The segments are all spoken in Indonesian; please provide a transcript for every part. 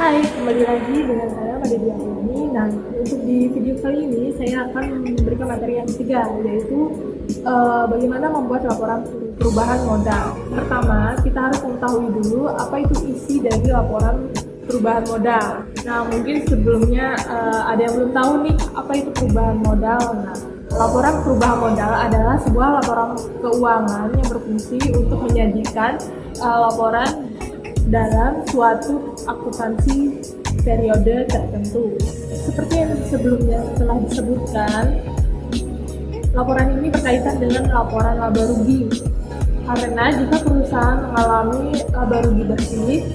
Hai, kembali lagi dengan saya pada di ini. Nah, untuk di video kali ini saya akan memberikan materi yang ketiga, yaitu bagaimana membuat laporan perubahan modal. Pertama, kita harus mengetahui dulu apa itu isi dari laporan perubahan modal. Nah, mungkin sebelumnya ada yang belum tahu nih apa itu perubahan modal. Nah, laporan perubahan modal adalah sebuah laporan keuangan yang berfungsi untuk menyajikan laporan dalam suatu akuntansi periode tertentu. Seperti yang sebelumnya telah disebutkan, laporan ini berkaitan dengan laporan laba rugi. Karena jika perusahaan mengalami laba rugi bersih,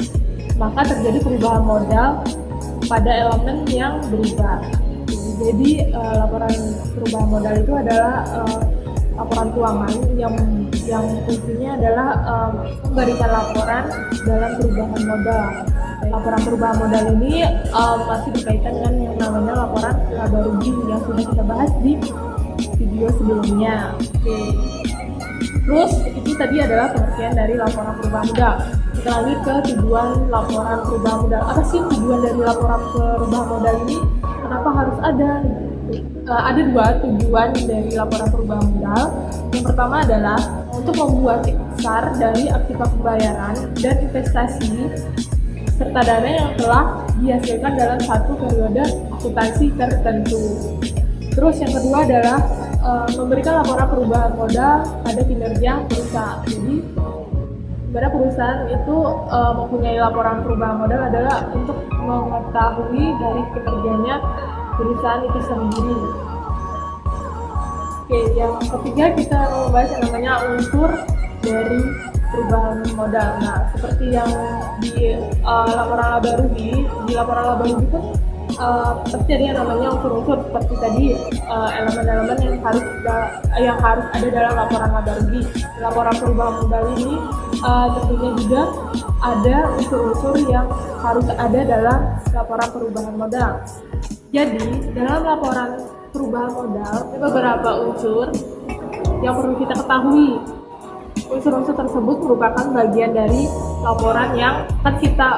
maka terjadi perubahan modal pada elemen yang berubah. Jadi laporan perubahan modal itu adalah laporan keuangan yang fungsinya adalah memberikan laporan dalam perubahan modal. Laporan perubahan modal ini masih berkaitan dengan yang namanya laporan laba rugi yang sudah kita bahas di video sebelumnya. Oke. Terus itu tadi adalah pengertian dari laporan perubahan modal. Kita lanjut ke tujuan laporan perubahan modal. Apa sih tujuan dari laporan perubahan modal ini? Kenapa harus ada? Ada dua tujuan dari laporan perubahan modal. Yang pertama adalah untuk membuat dasar dari aktiva pembayaran dan investasi serta dana yang telah dihasilkan dalam satu periode akuntansi tertentu. Terus yang kedua adalah memberikan laporan perubahan modal pada kinerja perusahaan. Jadi pada perusahaan itu mempunyai laporan perubahan modal adalah untuk mengetahui dari kinerjanya perusahaan itu sendiri. Oke, yang ketiga kita membahas yang namanya unsur dari perubahan modal. Nah, seperti yang di laporan laba rugi, di laporan laba rugi itu pasti ada yang namanya unsur-unsur seperti tadi elemen-elemen yang harus ada dalam laporan laba rugi. Laporan perubahan modal ini tentunya juga ada unsur-unsur yang harus ada dalam laporan perubahan modal. Jadi, dalam laporan perubahan modal, ada beberapa unsur yang perlu kita ketahui. Unsur-unsur tersebut merupakan bagian dari laporan yang akan kita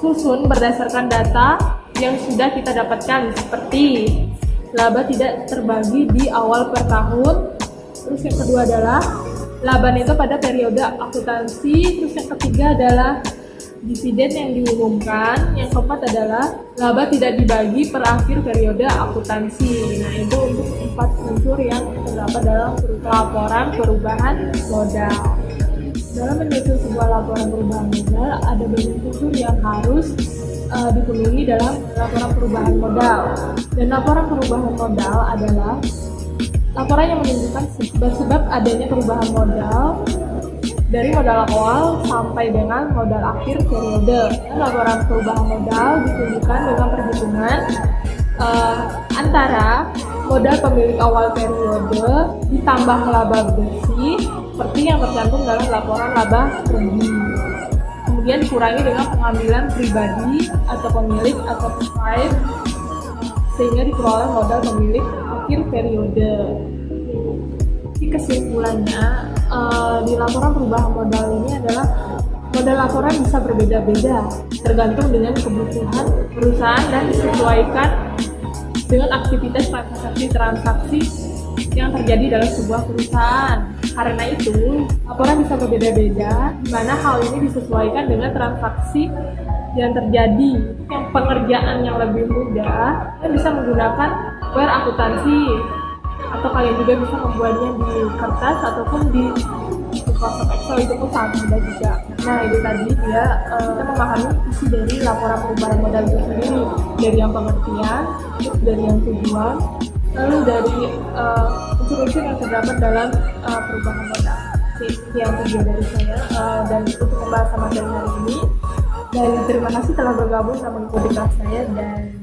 susun berdasarkan data yang sudah kita dapatkan, seperti laba tidak terbagi di awal per tahun. Terus yang kedua adalah laba neto pada periode akuntansi. Terus yang ketiga adalah dividen yang diumumkan. Yang keempat adalah laba tidak dibagi per akhir periode akuntansi. Nah, itu untuk 4 unsur yang terdapat dalam laporan perubahan modal. Dalam menyusun sebuah laporan perubahan modal, ada banyak unsur yang harus dipenuhi dalam laporan perubahan modal. Dan laporan perubahan modal adalah laporan yang menunjukkan sebab-sebab adanya perubahan modal dari modal awal sampai dengan modal akhir periode. Dan laporan perubahan modal ditunjukkan dengan perhitungan antara modal pemilik awal periode ditambah laba bersih seperti yang tercantum dalam laporan laba rugi. Kemudian dikurangi dengan pengambilan pribadi atau pemilik atau pemilik sehingga diperoleh modal pemilik akhir periode. Jadi kesimpulannya di laporan perubahan modal ini adalah modal laporan bisa berbeda-beda tergantung dengan kebutuhan perusahaan dan disesuaikan dengan aktivitas transaksi yang terjadi dalam sebuah perusahaan. Karena itu, laporan bisa berbeda-beda, di mana hal ini disesuaikan dengan transaksi yang terjadi. Yang pengerjaan yang lebih mudah, kalian bisa menggunakan software akuntansi, atau kalian juga bisa membuatnya di kertas ataupun di Microsoft Excel, itu pun sangat mudah juga. Nah, itu tadi dia kita memahami isi dari laporan perubahan modal itu sendiri, dari yang pengertian, terus dari yang tujuan, lalu dari unsur-unsur yang terdapat dalam perubahan modal. Sekian video dari saya dan untuk pembahasan materi hari ini. Dan terima kasih telah bergabung dan mengikuti kelas saya, dan